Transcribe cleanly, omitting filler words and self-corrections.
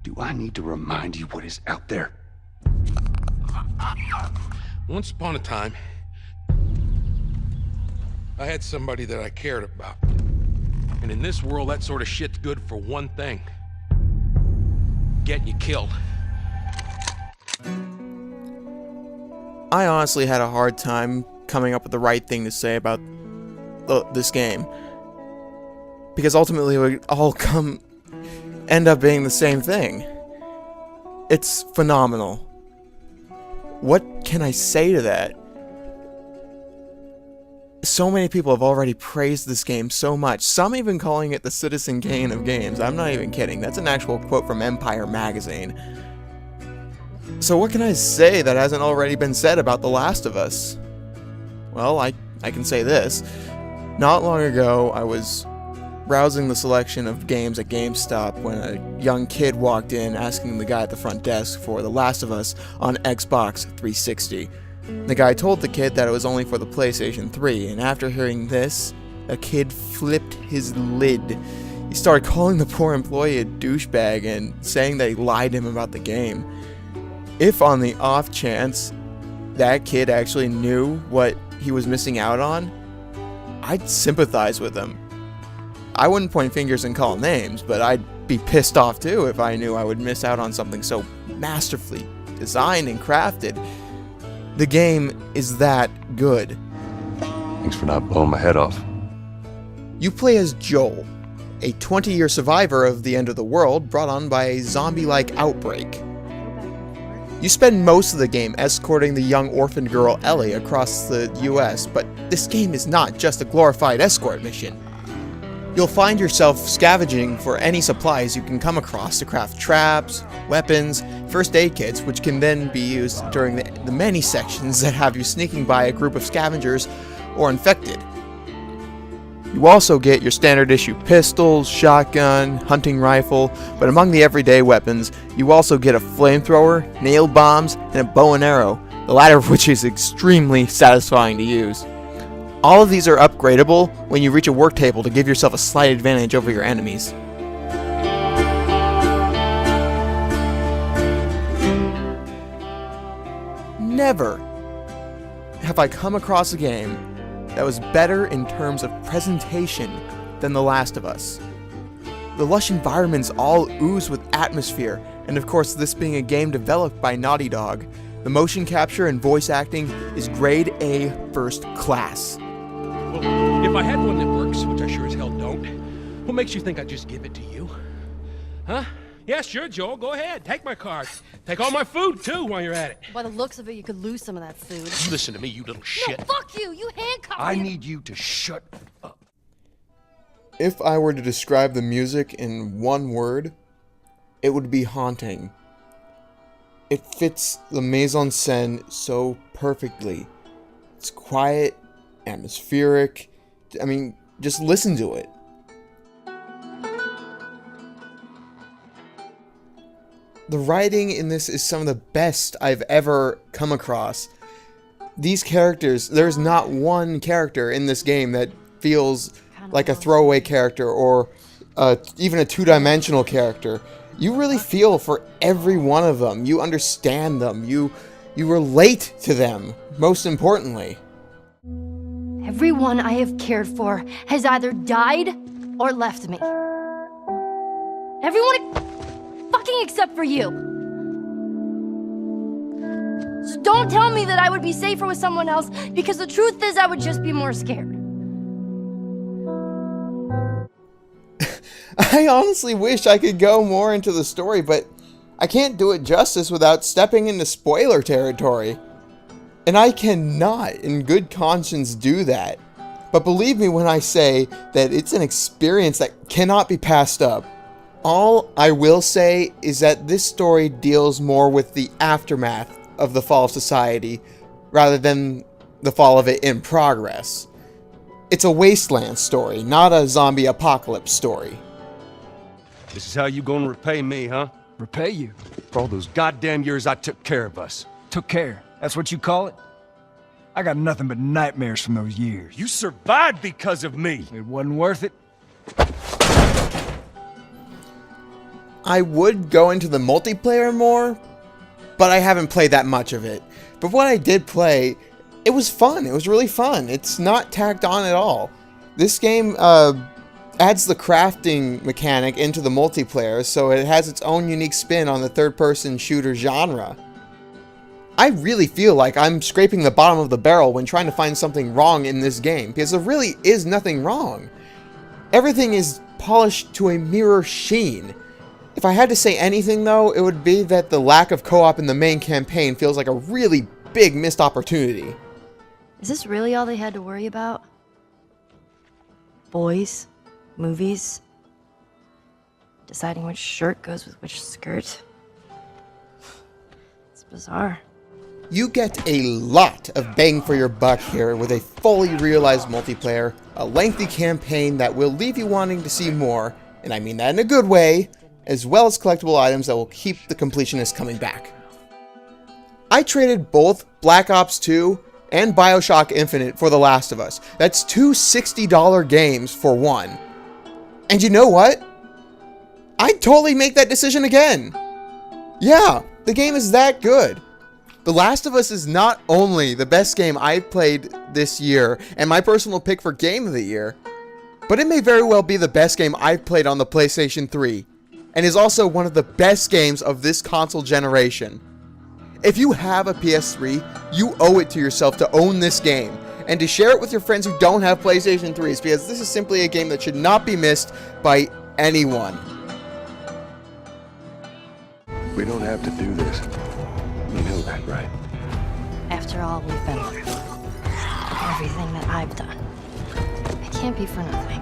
Do I need to remind you what is out there? Once upon a time, I had somebody that I cared about. And in this world, that sort of shit's good for one thing. Getting you killed. I honestly had a hard time coming up with the right thing to say about this game. Because ultimately it would all end up being the same thing. It's phenomenal. What can I say to that? So many people have already praised this game so much, some even calling it the Citizen Kane of games. I'm not even kidding, that's an actual quote from Empire magazine. So what can I say that hasn't already been said about The Last of Us? Well, I can say this. Not long ago, I was browsing the selection of games at GameStop when a young kid walked in asking the guy at the front desk for The Last of Us on Xbox 360. The guy told the kid that it was only for the PlayStation 3, and after hearing this, a kid flipped his lid. He started calling the poor employee a douchebag and saying that he lied to him about the game. If on the off chance that kid actually knew what he was missing out on, I'd sympathize with him. I wouldn't point fingers and call names, but I'd be pissed off too if I knew I would miss out on something so masterfully designed and crafted. The game is that good. Thanks for not blowing my head off. You play as Joel, a 20-year survivor of the end of the world brought on by a zombie-like outbreak. You spend most of the game escorting the young orphan girl Ellie across the US, but this game is not just a glorified escort mission. You'll find yourself scavenging for any supplies you can come across to craft traps, weapons, first aid kits, which can then be used during the many sections that have you sneaking by a group of scavengers or infected. You also get your standard issue pistols, shotgun, hunting rifle, but among the everyday weapons, you also get a flamethrower, nail bombs, and a bow and arrow, the latter of which is extremely satisfying to use. All of these are upgradable when you reach a work table to give yourself a slight advantage over your enemies. Never have I come across a game that was better in terms of presentation than The Last of Us. The lush environments all ooze with atmosphere, and of course this being a game developed by Naughty Dog, the motion capture and voice acting is grade A first class. Well, if I had one that works, which I sure as hell don't, what makes you think I'd just give it to you? Huh? Yeah, sure, Joel, go ahead. Take my card. Take all my food, too, while you're at it. By the looks of it, you could lose some of that food. Listen to me, you little shit. No, fuck you! You handcuffed me! I need you to shut up. If I were to describe the music in one word, it would be haunting. It fits the mise-en-scène so perfectly. It's quiet, atmospheric. I mean, just listen to it. The writing in this is some of the best I've ever come across. These characters, there's not one character in this game that feels like a throwaway character or even a two-dimensional character. You really feel for every one of them. You understand them. You relate to them, most importantly. Everyone I have cared for has either died or left me. Everyone fucking except for you. So don't tell me that I would be safer with someone else, because the truth is I would just be more scared. I honestly wish I could go more into the story, but I can't do it justice without stepping into spoiler territory. And I cannot, in good conscience, do that. But believe me when I say that it's an experience that cannot be passed up. All I will say is that this story deals more with the aftermath of the fall of society, rather than the fall of it in progress. It's a wasteland story, not a zombie apocalypse story. This is how you gonna repay me, huh? Repay you? For all those goddamn years I took care of us. Took care. That's what you call it? I got nothing but nightmares from those years. You survived because of me! It wasn't worth it? I would go into the multiplayer more, but I haven't played that much of it. But what I did play, it was fun. It was really fun. It's not tacked on at all. This game adds the crafting mechanic into the multiplayer, so it has its own unique spin on the third-person shooter genre. I really feel like I'm scraping the bottom of the barrel when trying to find something wrong in this game, because there really is nothing wrong. Everything is polished to a mirror sheen. If I had to say anything though, it would be that the lack of co-op in the main campaign feels like a really big missed opportunity. Is this really all they had to worry about? Boys, movies, deciding which shirt goes with which skirt. It's bizarre. You get a lot of bang for your buck here with a fully realized multiplayer, a lengthy campaign that will leave you wanting to see more, and I mean that in a good way, as well as collectible items that will keep the completionist coming back. I traded both Black Ops 2 and BioShock Infinite for The Last of Us. That's two $60 games for one. And you know what? I'd totally make that decision again. Yeah, the game is that good. The Last of Us is not only the best game I've played this year and my personal pick for Game of the Year, but it may very well be the best game I've played on the PlayStation 3, and is also one of the best games of this console generation. If you have a PS3, you owe it to yourself to own this game, and to share it with your friends who don't have PlayStation 3s, because this is simply a game that should not be missed by anyone. We don't have to do this. You know that, right? After all we've been through, everything that I've done, it can't be for nothing.